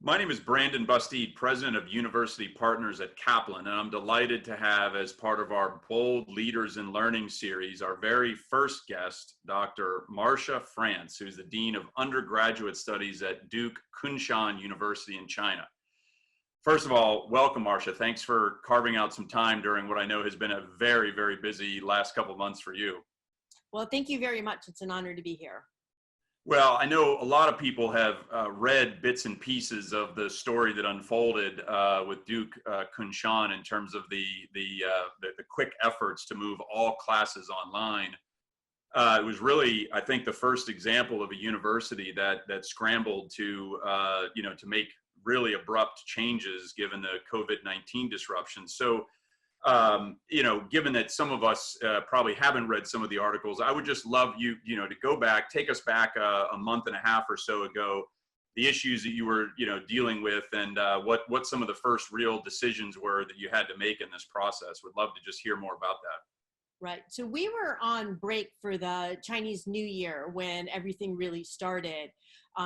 My name is Brandon Bustede, President of University Partners at Kaplan, and I'm delighted to have, as part of our Bold Leaders in Learning series, our very first guest, Dr. Marcia France, who's the Dean of Undergraduate Studies at Duke Kunshan University in China. First of all, welcome, Marcia. Thanks for carving out some time during what I know has been a very, very busy last couple of months for you. Well, thank you very much. It's an honor to be here. Well, I know a lot of people have read bits and pieces of the story that unfolded with Duke Kunshan in terms of the quick efforts to move all classes online. It was really, I think, the first example of a university that scrambled to to make really abrupt changes given the COVID-19 disruption. So, given that some of us probably haven't read some of the articles, I would just love you, to go back, take us back a month and a half or so ago, the issues that you were, dealing with, and what some of the first real decisions were that you had to make in this process. Would love to just hear more about that. Right. So we were on break for the Chinese New Year when everything really started.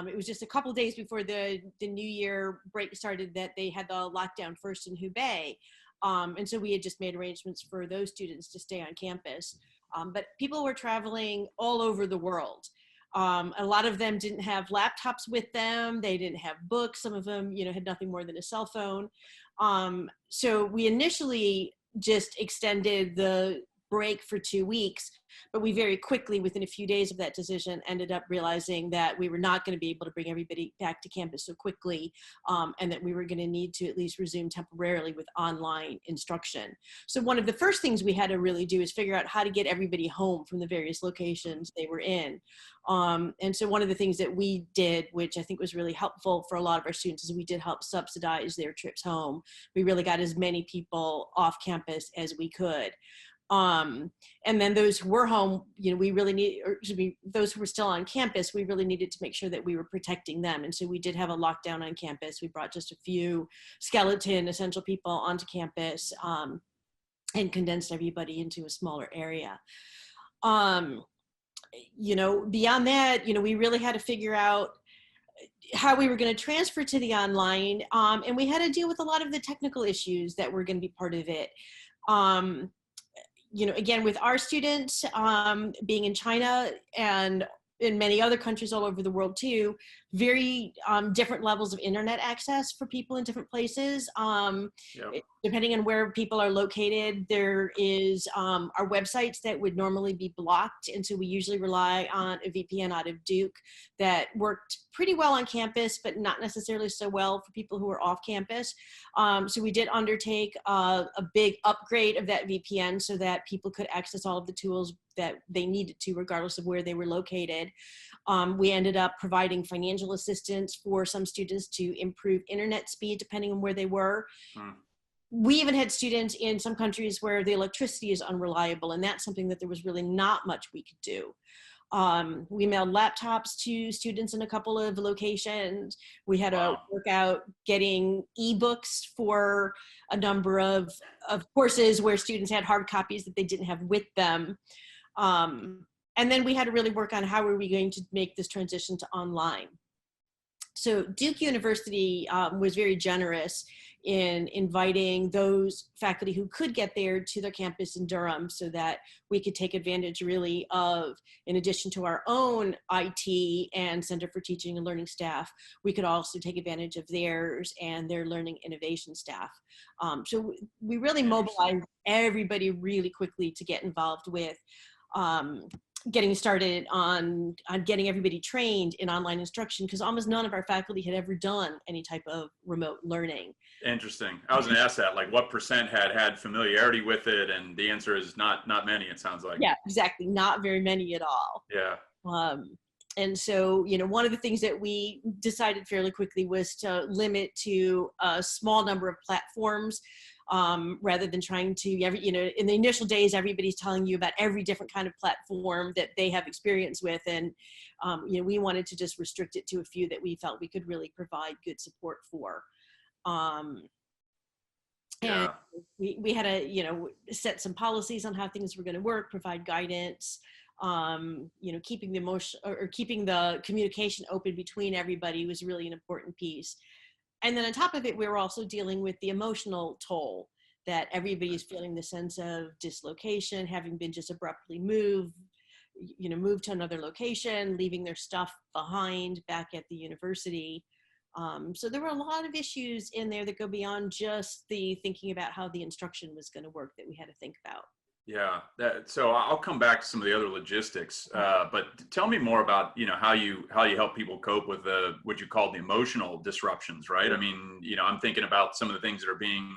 It was just a couple days before the New Year break started that they had the lockdown first in Hubei. And so we had just made arrangements for those students to stay on campus. But people were traveling all over the world. A lot of them didn't have laptops with them. They didn't have books. Some of them, had nothing more than a cell phone. So we initially just extended the break for 2 weeks, but we very quickly, within a few days of that decision, ended up realizing that we were not going to be able to bring everybody back to campus so quickly, and that we were going to need to at least resume temporarily with online instruction. So one of the first things we had to really do is figure out how to get everybody home from the various locations they were in. And so one of the things that we did, which I think was really helpful for a lot of our students, is we did help subsidize their trips home. We really got as many people off campus as we could. And then those who were home, we really need, or excuse me, those who were still on campus, we really needed to make sure that we were protecting them. And so we did have a lockdown on campus. We brought just a few skeleton essential people onto campus, and condensed everybody into a smaller area. Beyond that, we really had to figure out how we were going to transfer to the online. And we had to deal with a lot of the technical issues that were going to be part of it. Again, with our students being in China and in many other countries all over the world too, very different levels of internet access for people in different places. Yep. Depending on where people are located, there is our websites that would normally be blocked. And so we usually rely on a VPN out of Duke that worked pretty well on campus, but not necessarily so well for people who are off campus. So we did undertake a big upgrade of that VPN so that people could access all of the tools that they needed to, regardless of where they were located. We ended up providing financial assistance for some students to improve internet speed, depending on where they were. We even had students in some countries where the electricity is unreliable, and that's something that there was really not much we could do. We mailed laptops to students in a couple of locations. We had to work out getting ebooks for a number of courses where students had hard copies that they didn't have with them. And then we had to really work on how were we going to make this transition to online. So Duke University was very generous in inviting those faculty who could get there to their campus in Durham so that we could take advantage really of, in addition to our own IT and Center for Teaching and Learning staff, we could also take advantage of theirs and their learning innovation staff. So we really mobilized everybody really quickly to get involved with getting started on getting everybody trained in online instruction, because almost none of our faculty had ever done any type of remote learning. Interesting. I was going to ask that, like, what percent had familiarity with it? And the answer is not many, it sounds like. Yeah, exactly. Not very many at all. Yeah. And so, one of the things that we decided fairly quickly was to limit to a small number of platforms. Rather than trying to, in the initial days, everybody's telling you about every different kind of platform that they have experience with. And, we wanted to just restrict it to a few that we felt we could really provide good support for. And we had to, set some policies on how things were going to work, provide guidance, keeping the keeping the communication open between everybody was really an important piece. And then on top of it, we were also dealing with the emotional toll that everybody's feeling, the sense of dislocation, having been just abruptly moved, moved to another location, leaving their stuff behind back at the university. So there were a lot of issues in there that go beyond just the thinking about how the instruction was going to work that we had to think about. Yeah, so I'll come back to some of the other logistics, but tell me more about how you help people cope with what you call the emotional disruptions, right? I mean, I'm thinking about some of the things that are being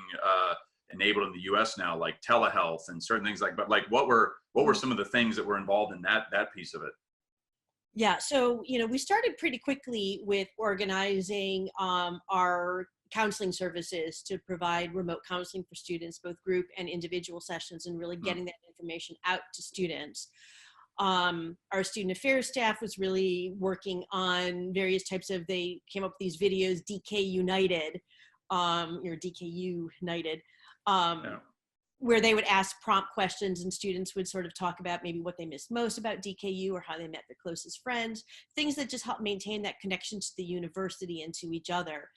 enabled in the U.S. now, like telehealth and certain things but like what were some of the things that were involved in that piece of it? Yeah, so we started pretty quickly with organizing our counseling services to provide remote counseling for students, both group and individual sessions, and really getting that information out to students. Our student affairs staff was really working on various types of, they came up with these videos, DK United, or DKU United, where they would ask prompt questions and students would sort of talk about maybe what they missed most about DKU or how they met their closest friends, things that just help maintain that connection to the university and to each other.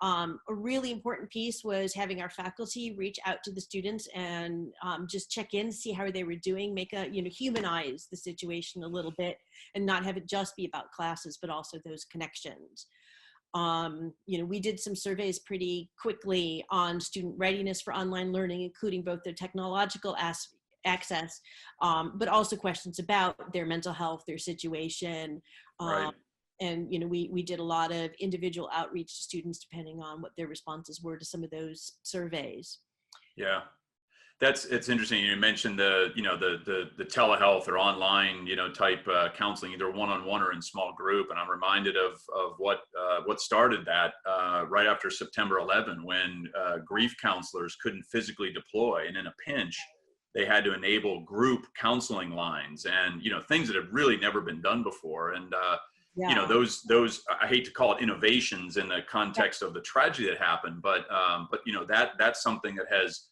A really important piece was having our faculty reach out to the students and just check in, see how they were doing, humanize the situation a little bit and not have it just be about classes, but also those connections. We did some surveys pretty quickly on student readiness for online learning, including both their technological access, but also questions about their mental health, their situation. Right. And, we did a lot of individual outreach to students depending on what their responses were to some of those surveys. Yeah. It's interesting. You mentioned the telehealth or online, type counseling, either one-on-one or in small group. And I'm reminded of what started that right after September 11, when grief counselors couldn't physically deploy. And in a pinch, they had to enable group counseling lines and, things that had really never been done before. And, those, I hate to call it innovations in the context of the tragedy that happened, but that's something that has,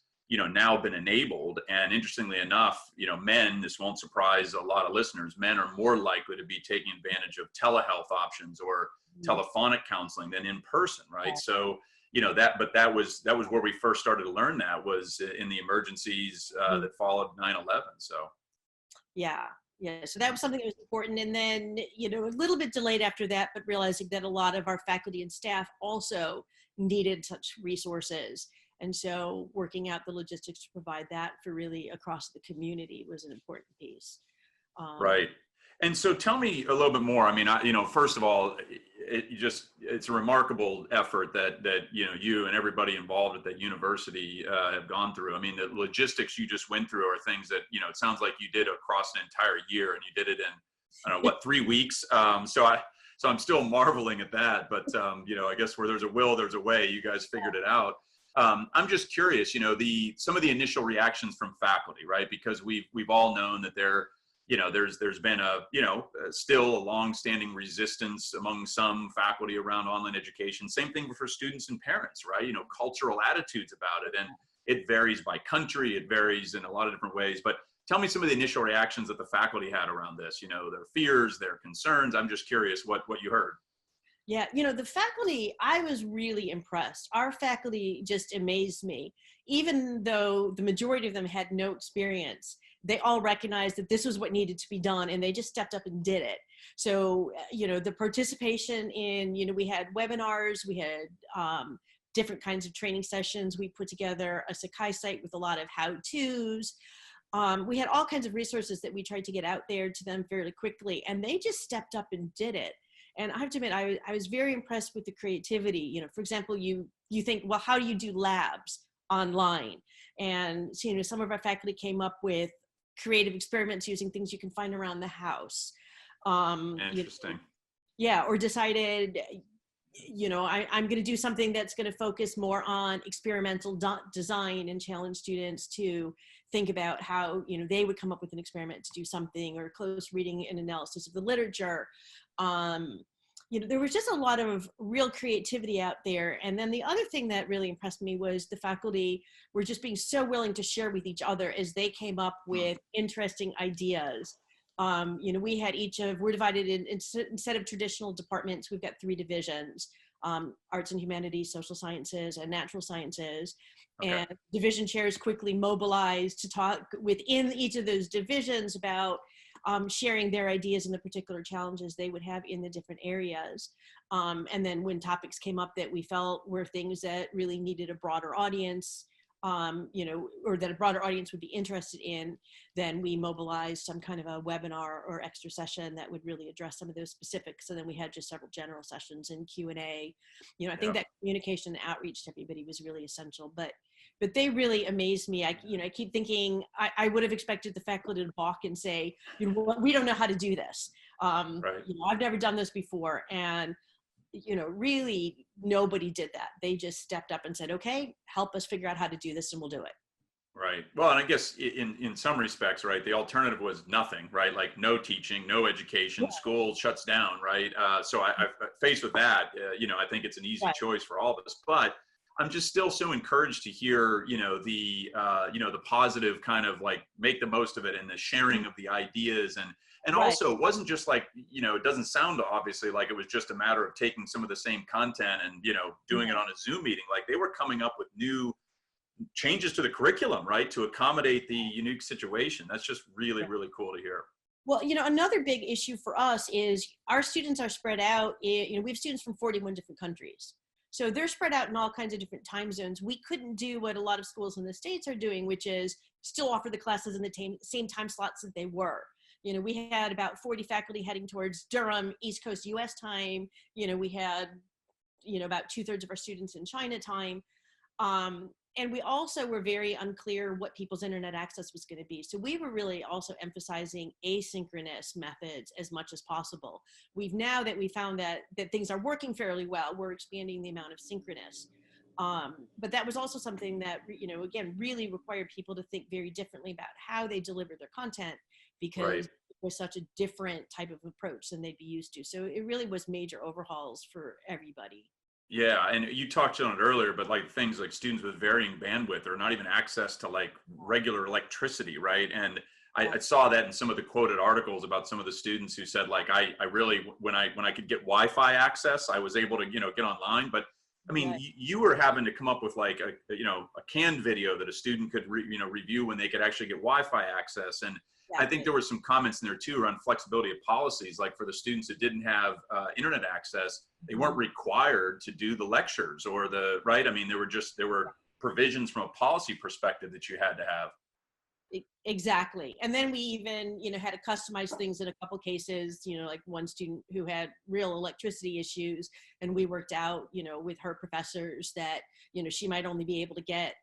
now been enabled. And interestingly enough, men, this won't surprise a lot of listeners, men are more likely to be taking advantage of telehealth options or telephonic counseling than in person, right? Yeah. So, that was where we first started to learn that was in the emergencies that followed 9/11. So. Yeah. So that was something that was important. And then, a little bit delayed after that, but realizing that a lot of our faculty and staff also needed such resources. And so working out the logistics to provide that for really across the community was an important piece. Right. And so tell me a little bit more. I mean, first of all, it's a remarkable effort that you and everybody involved at that university have gone through. I mean, the logistics you just went through are things that, it sounds like you did across an entire year, and you did it in, I don't know, 3 weeks. So I'm still marveling at that, but I guess where there's a will, there's a way. You guys figured it out. I'm just curious, some of the initial reactions from faculty, right? Because we've all known that there's been still a long-standing resistance among some faculty around online education. Same thing for students and parents, right? Cultural attitudes about it, and it varies by country. It varies in a lot of different ways. But tell me some of the initial reactions that the faculty had around this. Their fears, their concerns. I'm just curious what you heard. Yeah, the faculty, I was really impressed. Our faculty just amazed me. Even though the majority of them had no experience, they all recognized that this was what needed to be done, and they just stepped up and did it. So, the participation in, we had webinars, we had different kinds of training sessions. We put together a Sakai site with a lot of how-tos. We had all kinds of resources that we tried to get out there to them fairly quickly, and they just stepped up and did it. And I have to admit, I was very impressed with the creativity. For example, you think, well, how do you do labs online? And so, some of our faculty came up with creative experiments using things you can find around the house. Interesting. Or decided, I'm going to do something that's going to focus more on experimental design and challenge students to think about how, they would come up with an experiment to do something, or close reading and analysis of the literature. There was just a lot of real creativity out there. And then the other thing that really impressed me was the faculty were just being so willing to share with each other as they came up with interesting ideas. We had we're divided in, instead of traditional departments, we've got 3 divisions. arts and humanities, social sciences, and natural sciences. Okay. And division chairs quickly mobilized to talk within each of those divisions about sharing their ideas and the particular challenges they would have in the different areas. And then when topics came up that we felt were things that really needed a broader audience, or that a broader audience would be interested in, then we mobilized some kind of a webinar or extra session that would really address some of those specifics. And then we had just several general sessions and Q&A. I think that communication and outreach to everybody was really essential, but they really amazed me. I keep thinking I would have expected the faculty to balk and say, we don't know how to do this. Right. I've never done this before. And really nobody did that. They just stepped up and said, okay, help us figure out how to do this and we'll do it. Right. Well, and I guess in some respects, right, the alternative was nothing, right? Like no teaching, no education, school shuts down, right? So I faced with that, I think it's an easy choice for all of us, but I'm just still so encouraged to hear, the positive kind of like make the most of it and the sharing of the ideas. And also it wasn't just like, it doesn't sound obviously like it was just a matter of taking some of the same content and, doing it on a Zoom meeting. Like they were coming up with new changes to the curriculum, right, to accommodate the unique situation. That's just really, really cool to hear. Well, another big issue for us is our students are spread out. We have students from 41 different countries. So they're spread out in all kinds of different time zones. We couldn't do what a lot of schools in the States are doing, which is still offer the classes in the same time slots that they were. We had about 40 faculty heading towards Durham, East Coast US time. We had, about 2/3 of our students in China time. And we also were very unclear what people's internet access was going to be. So we were really also emphasizing asynchronous methods as much as possible. Now that we found that things are working fairly well, we're expanding the amount of synchronous. But that was also something that, again, really required people to think very differently about how they deliver their content, because it was such a different type of approach than they'd be used to. So it really was major overhauls for everybody. Yeah, and you talked on it earlier, but like things like students with varying bandwidth or not even access to like regular electricity, right? And I saw that in some of the quoted articles about some of the students who said like, I really, when I could get Wi-Fi access, I was able to, get online. But I mean, you were having to come up with like a canned video that a student could, review when they could actually get Wi-Fi access. And I think there were some comments in there too around flexibility of policies, like for the students that didn't have internet access, they weren't required to do the lectures or right? I mean, there were provisions from a policy perspective that you had to have. Exactly. And then we even, had to customize things in a couple cases, like one student who had real electricity issues, and we worked out, with her professors that, she might only be able to get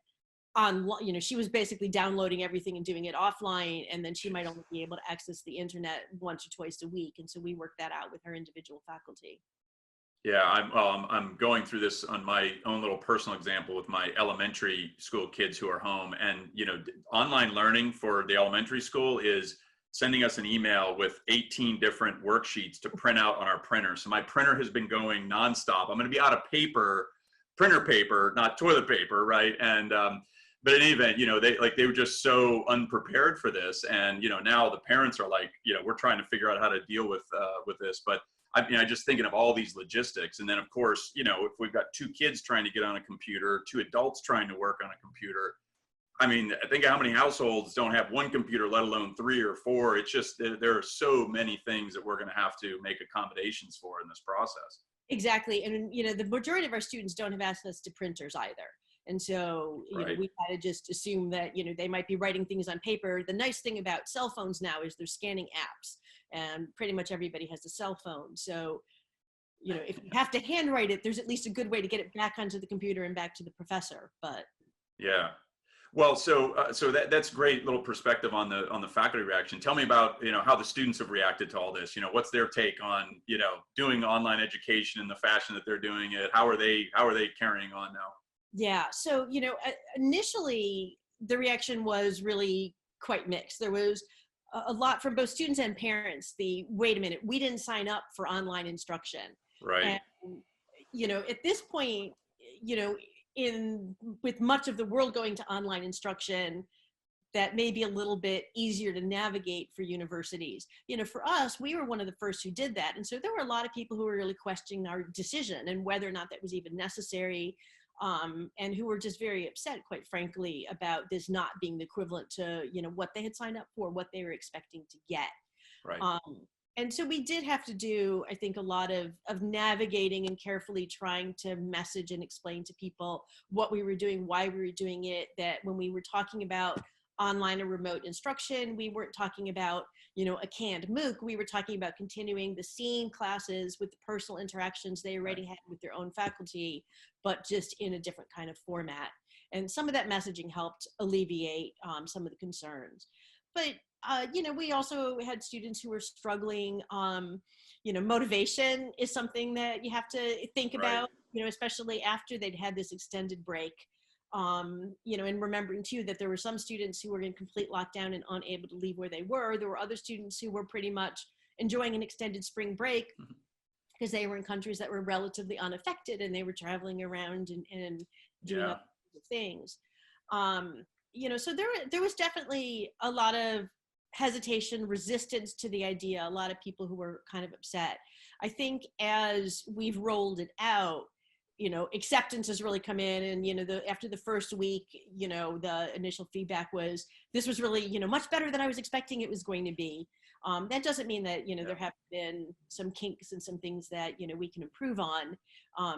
on, she was basically downloading everything and doing it offline, and then she might only be able to access the internet once or twice a week. And so we worked that out with her individual faculty. Yeah, I'm going through this on my own little personal example with my elementary school kids who are home, and online learning for the elementary school is sending us an email with 18 different worksheets to print out on our printer. So my printer has been going nonstop. I'm going to be out of printer paper, not toilet paper, right? And but in any event, they were just so unprepared for this, and now the parents are like, we're trying to figure out how to deal with this, but. I just thinking of all these logistics. And then of course, if we've got 2 kids trying to get on a computer, 2 adults trying to work on a computer, I mean, I think how many households don't have 1 computer, let alone 3 or 4. It's just, there are so many things that we're going to have to make accommodations for in this process. Exactly. And, the majority of our students don't have access to printers either. And so, we had to just assume that, they might be writing things on paper. The nice thing about cell phones now is they're scanning apps, and pretty much everybody has a cell phone. So, if you have to handwrite it, there's at least a good way to get it back onto the computer and back to the professor. But yeah. Well, so that's great little perspective on the faculty reaction. Tell me about, how the students have reacted to all this. What's their take on, doing online education in the fashion that they're doing it? How are they carrying on now? Yeah. So, initially the reaction was really quite mixed. There was a lot from both students and parents. Wait a minute, we didn't sign up for online instruction. Right. And, at this point, with much of the world going to online instruction, that may be a little bit easier to navigate for universities. You know, for us, we were one of the first who did that. And so there were a lot of people who were really questioning our decision and whether or not that was even necessary, and who were just very upset, quite frankly, about this not being the equivalent to, you know, what they had signed up for, what they were expecting to get. Right. And so we did have to do, I think, a lot of navigating and carefully trying to message and explain to people what we were doing, why we were doing it, that when we were talking about online or remote instruction, we weren't talking about, you know, a canned MOOC. We were talking about continuing the SEAM classes with the personal interactions they already had with their own faculty, but just in a different kind of format. And some of that messaging helped alleviate some of the concerns. But you know, we also had students who were struggling. You know, motivation is something that you have to think about, you know, especially after they'd had this extended break. You know, and remembering too that there were some students who were in complete lockdown and unable to leave where they were. There were other students who were pretty much enjoying an extended spring break because they were in countries that were relatively unaffected and they were traveling around and doing other things. You know, so there was definitely a lot of hesitation, resistance to the idea, a lot of people who were kind of upset. I think as we've rolled it out, you know, acceptance has really come in, and, you know, after the first week, you know, the initial feedback was, this was really, you know, much better than I was expecting it was going to be. That doesn't mean that, you know, there have been some kinks and some things that, you know, we can improve on.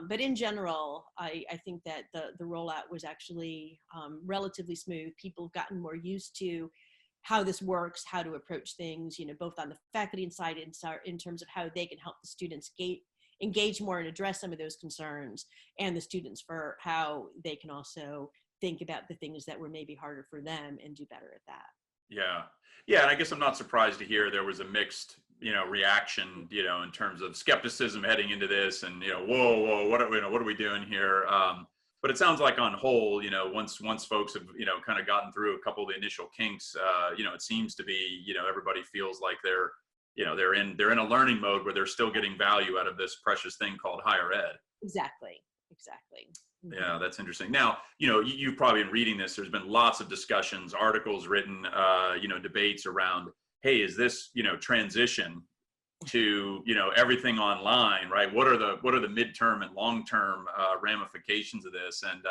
But in general, I think that the rollout was actually relatively smooth. People have gotten more used to how this works, how to approach things, you know, both on the faculty side and in terms of how they can help the students engage more and address some of those concerns, and the students for how they can also think about the things that were maybe harder for them and do better at that. Yeah. Yeah. And I guess I'm not surprised to hear there was a mixed, you know, reaction, you know, in terms of skepticism heading into this and, you know, whoa, what are we doing here? But it sounds like on whole, you know, once folks have, you know, kind of gotten through a couple of the initial kinks, you know, it seems to be, you know, everybody feels like they're, you know, they're in a learning mode where they're still getting value out of this precious thing called higher ed. Exactly. Yeah, that's interesting. Now, you know, you've probably been reading this. There's been lots of discussions, articles written, you know, debates around, hey, is this, you know, transition to, you know, everything online, right? What are the midterm and long-term ramifications of this? And,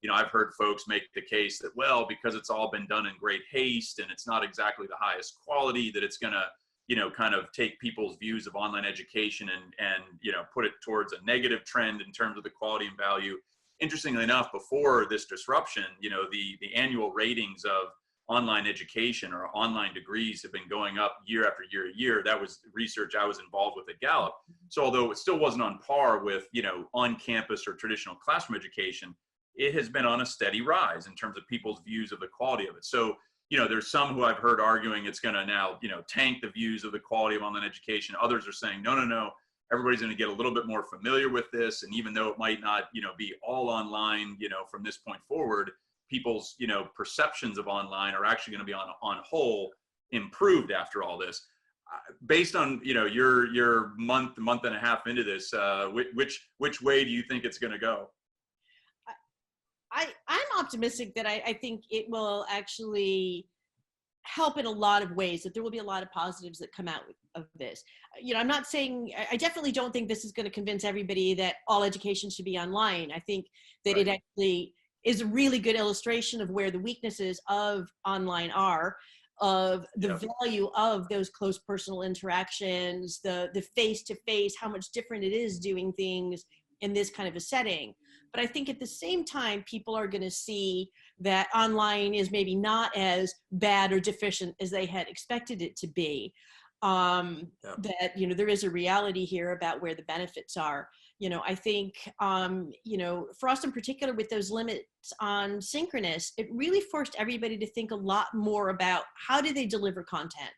you know, I've heard folks make the case that, well, because it's all been done in great haste and it's not exactly the highest quality, that it's going to, you know, kind of take people's views of online education and, you know, put it towards a negative trend in terms of the quality and value. Interestingly enough, before this disruption, you know, the annual ratings of online education or online degrees have been going up year after year. That was research I was involved with at Gallup. So although it still wasn't on par with, you know, on campus or traditional classroom education, it has been on a steady rise in terms of people's views of the quality of it. So, you know, there's some who I've heard arguing it's going to now, you know, tank the views of the quality of online education. Others are saying, no, everybody's going to get a little bit more familiar with this. And even though it might not, you know, be all online, you know, from this point forward, people's, you know, perceptions of online are actually going to be on whole improved after all this. Based on, you know, your month and a half into this, which way do you think it's going to go? I'm optimistic that I think it will actually help in a lot of ways, that there will be a lot of positives that come out of this. You know, I'm not saying, I definitely don't think this is going to convince everybody that all education should be online. I think that it actually is a really good illustration of where the weaknesses of online are, of the value of those close personal interactions, the face-to-face, how much different it is doing things in this kind of a setting. But I think at the same time, people are going to see that online is maybe not as bad or deficient as they had expected it to be. That, you know, there is a reality here about where the benefits are. You know, I think, you know, for us in particular with those limits on synchronous, it really forced everybody to think a lot more about how do they deliver content.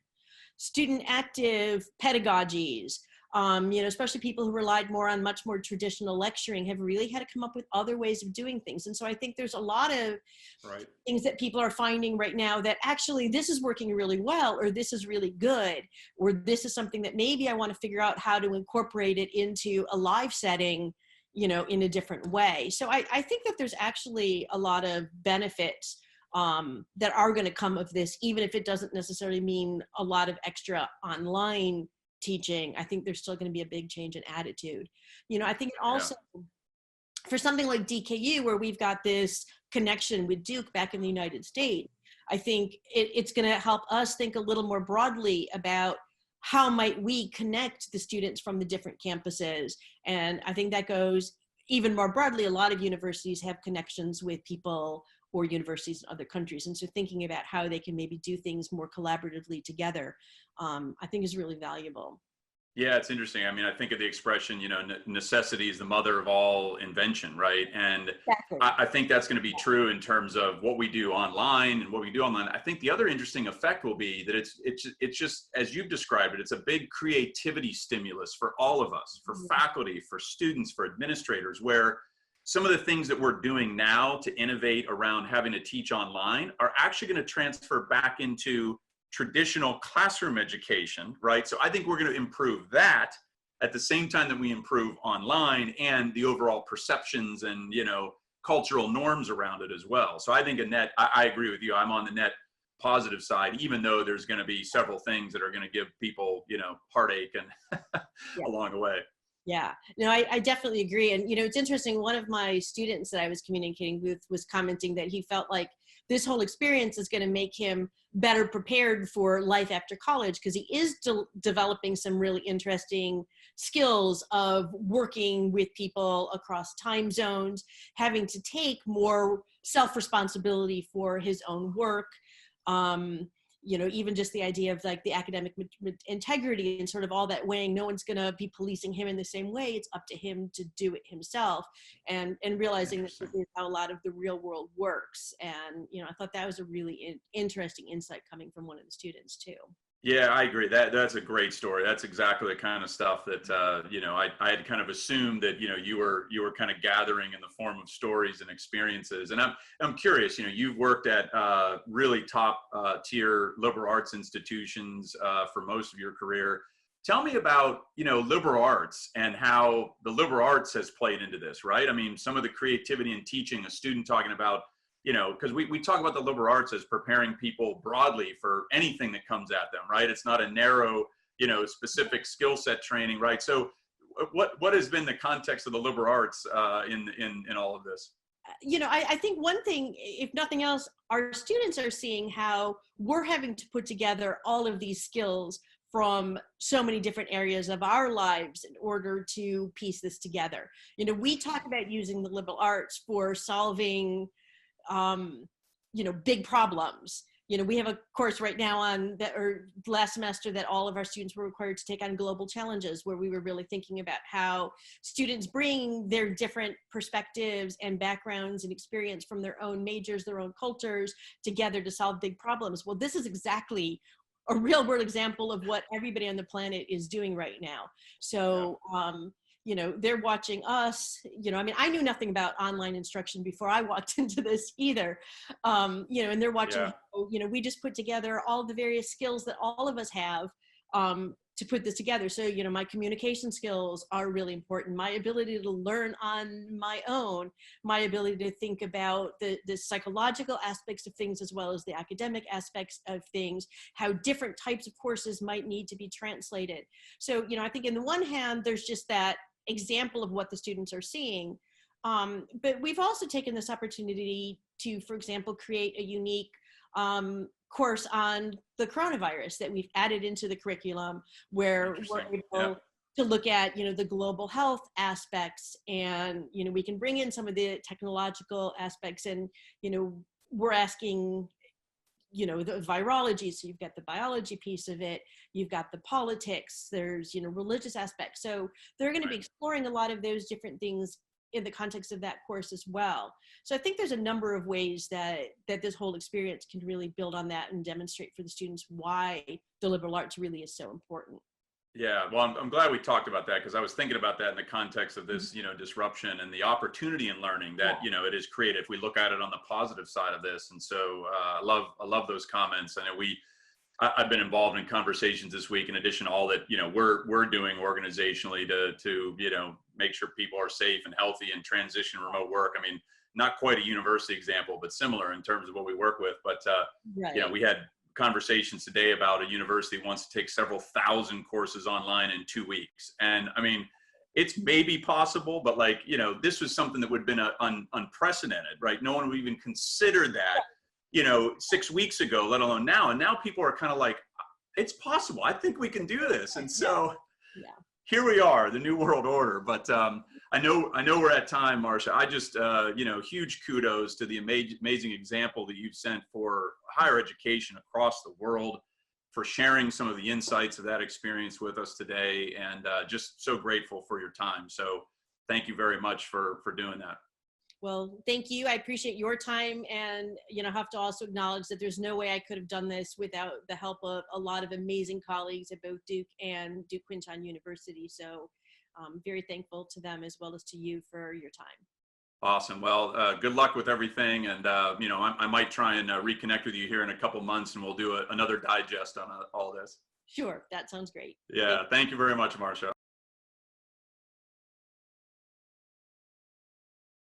Student active pedagogies, you know, especially people who relied more on much more traditional lecturing have really had to come up with other ways of doing things. And so I think there's a lot of things that people are finding right now that actually this is working really well, or this is really good, or this is something that maybe I want to figure out how to incorporate it into a live setting, you know, in a different way. So I think that there's actually a lot of benefits that are going to come of this, even if it doesn't necessarily mean a lot of extra online teaching. I think there's still going to be a big change in attitude. I think it also, for something like DKU, where we've got this connection with Duke back in the United States, I think it's going to help us think a little more broadly about how might we connect the students from the different campuses. And I think that goes even more broadly. A lot of universities have connections with people or universities in other countries. And so thinking about how they can maybe do things more collaboratively together, I think is really valuable. Yeah, it's interesting. I mean, I think of the expression, necessity is the mother of all invention, right? And Exactly. I think that's going to be true in terms of what we do online and what we do online. I think the other interesting effect will be that it's just, as you've described it, it's a big creativity stimulus for all of us, for faculty, for students, for administrators, where some of the things that we're doing now to innovate around having to teach online are actually going to transfer back into traditional classroom education, right? So I think we're going to improve that at the same time that we improve online and the overall perceptions and, cultural norms around it as well. So I think I agree with you. I'm on the net positive side, even though there's going to be several things that are going to give people, heartache and along the way. Yeah, no, I definitely agree. And, it's interesting. One of my students that I was communicating with was commenting that he felt like this whole experience is going to make him better prepared for life after college, because he is developing some really interesting skills of working with people across time zones, having to take more self-responsibility for his own work. Even just the idea of like the academic integrity and sort of all that weighing, no one's going to be policing him in the same way. It's up to him to do it himself, and realizing that this is how a lot of the real world works. And, I thought that was a really interesting insight coming from one of the students too. Yeah, I agree. That's a great story. That's exactly the kind of stuff that I had kind of assumed that you were kind of gathering in the form of stories and experiences. And I'm curious. You've worked at really top tier liberal arts institutions for most of your career. Tell me about liberal arts and how the liberal arts has played into this. Right? I mean, some of the creativity in teaching. A student talking about, because we talk about the liberal arts as preparing people broadly for anything that comes at them, right? It's not a narrow, specific skill set training, right? So what has been the context of the liberal arts in all of this? I think one thing, if nothing else, our students are seeing how we're having to put together all of these skills from so many different areas of our lives in order to piece this together. We talk about using the liberal arts for solving big problems. We have a course right now or last semester that all of our students were required to take on global challenges, where we were really thinking about how students bring their different perspectives and backgrounds and experience from their own majors, their own cultures together to solve big problems. Well, this is exactly a real world example of what everybody on the planet is doing right now. So, they're watching us, I knew nothing about online instruction before I walked into this either. And they're watching, we just put together all the various skills that all of us have to put this together. So, my communication skills are really important. My ability to learn on my own, my ability to think about the psychological aspects of things as well as the academic aspects of things, how different types of courses might need to be translated. So, I think in the one hand, there's just that example of what the students are seeing. But we've also taken this opportunity to, for example, create a unique course on the coronavirus that we've added into the curriculum, where we're able to look at, the global health aspects, and, we can bring in some of the technological aspects, and, we're asking, the virology. So you've got the biology piece of it, you've got the politics, there's, religious aspects. So they're going to be exploring a lot of those different things in the context of that course as well. So I think there's a number of ways that this whole experience can really build on that and demonstrate for the students why the liberal arts really is so important. Yeah, well, I'm glad we talked about that, because I was thinking about that in the context of this, disruption and the opportunity in learning that, it is created if we look at it on the positive side of this. And so I love those comments. And I've been involved in conversations this week, in addition to all that, we're doing organizationally to make sure people are safe and healthy and transition remote work. I mean, not quite a university example, but similar in terms of what we work with. But you know, Right. we had conversations today about a university wants to take several thousand courses online in 2 weeks, and I mean, it's maybe possible, but like, you know, this was something that would have been unprecedented, right? No one would even consider that, you know, 6 weeks ago, let alone now. And now people are kind of like, it's possible. I think we can do this. And Yeah. so Yeah. here we are, the new world order. But I know we're at time, Marcia. I just, you know, huge kudos to the amazing example that you've sent for higher education across the world, for sharing some of the insights of that experience with us today, and just so grateful for your time. So thank you very much for doing that. Well, thank you. I appreciate your time, and you know, have to also acknowledge that there's no way I could have done this without the help of a lot of amazing colleagues at both Duke and Duke Kunshan University. So, very thankful to them as well as to you for your time. Awesome. Well, good luck with everything. And, you know, I might try and reconnect with you here in a couple months, and we'll do another digest on all this. Sure, that sounds great. Yeah. Thank you very much, Marcia.